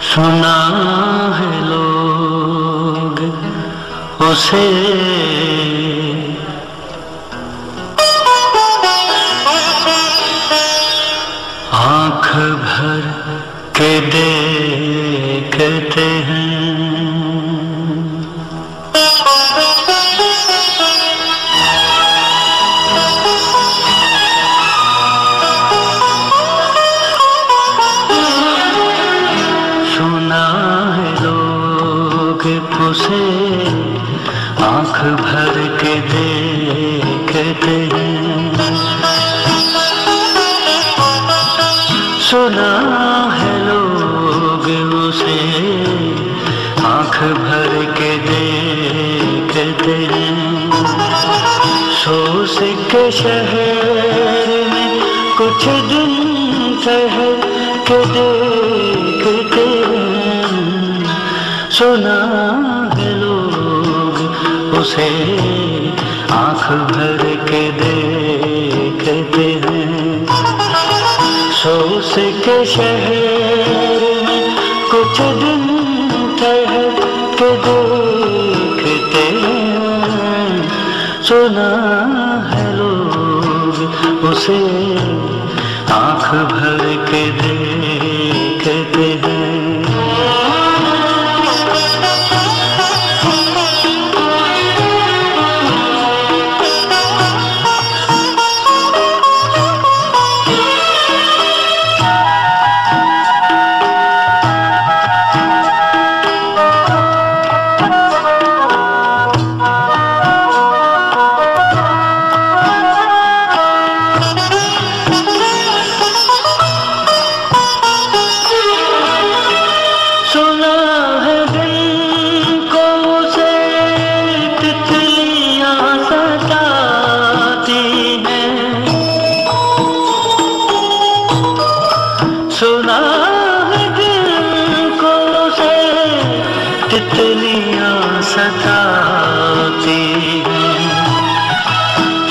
सुना है लोग उसे आँख भर के देखते हैं। उसे आँख भर के देखते हैं। सुना है लोग उसे आँख भर के देखते हैं। सोच के शहर में कुछ दिन ठहर के देखते हैं। सुना है लोग उसे आँख भर के देखते हैं। सोच के शहर में कुछ दिन ठहर के देखते हैं। सुना है लोग उसे आँख भर के देखते हैं। सुना है दिल को से तितलियां सताती हैं।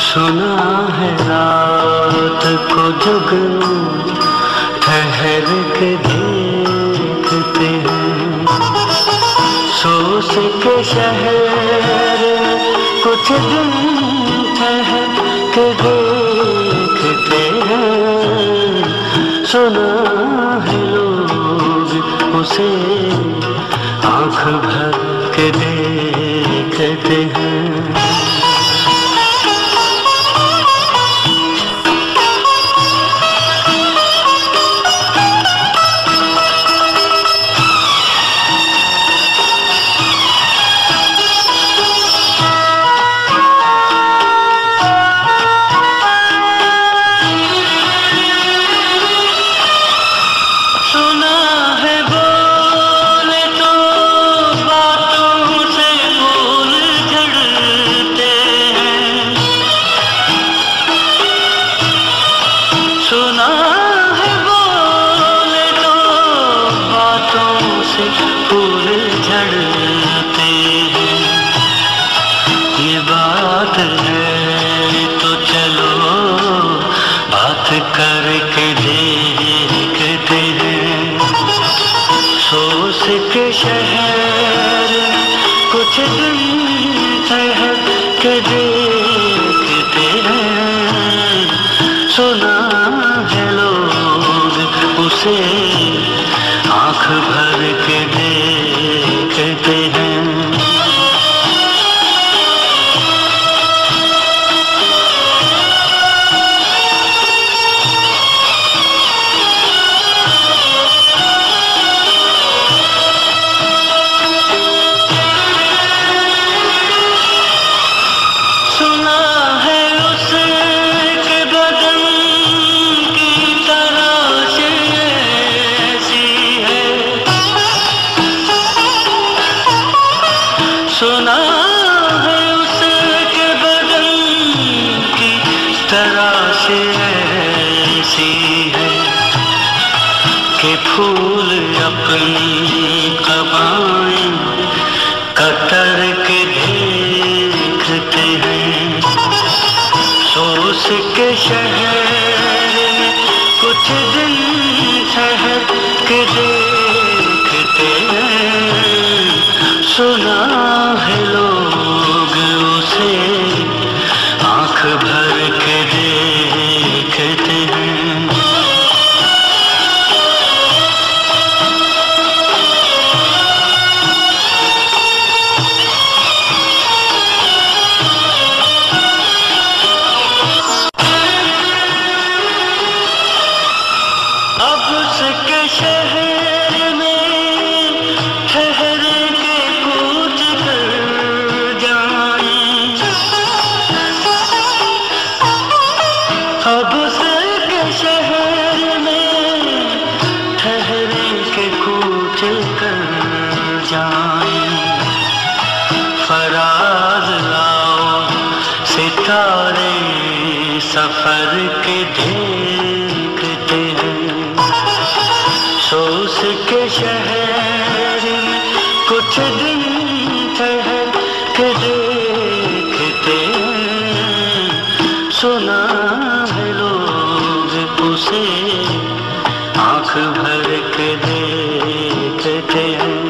सुना है रात को जुगनू ठहर के देखते हैं। सोच के शहर कुछ दिन ठहर के देखते हैं। सुना है लोग उसे आँख भर के देखते हैं। सुना है बोले तो बातों से फूल झड़ते हैं। ये बात है तो चलो बात करके देखते हैं। सोच के शहर कुछ दिन ठहर के देखते हैं। सुना है लोग उसे आँख भर के देखते हैं। सुना है उसके बदन की तराश ऐसी है। सुना है उसके बदन फूल अपनी क़बाएं कतर के देखते हैं। सोच के शहर में कुछ दिन ठहर के देखते हैं। सुना है लोग उसे आँख भर के देखते हैं। अब उसके शहर में ठहर के कूच कर जाएं। अब उसके शहर में ठहर के कूच कर जाएं। फराज लाओ सितारे सफर के देखते हैं। सोच के शहर में कुछ दिन ठहर के देखते हैं। सुना है लोग उसे आँख भर के देखते हैं।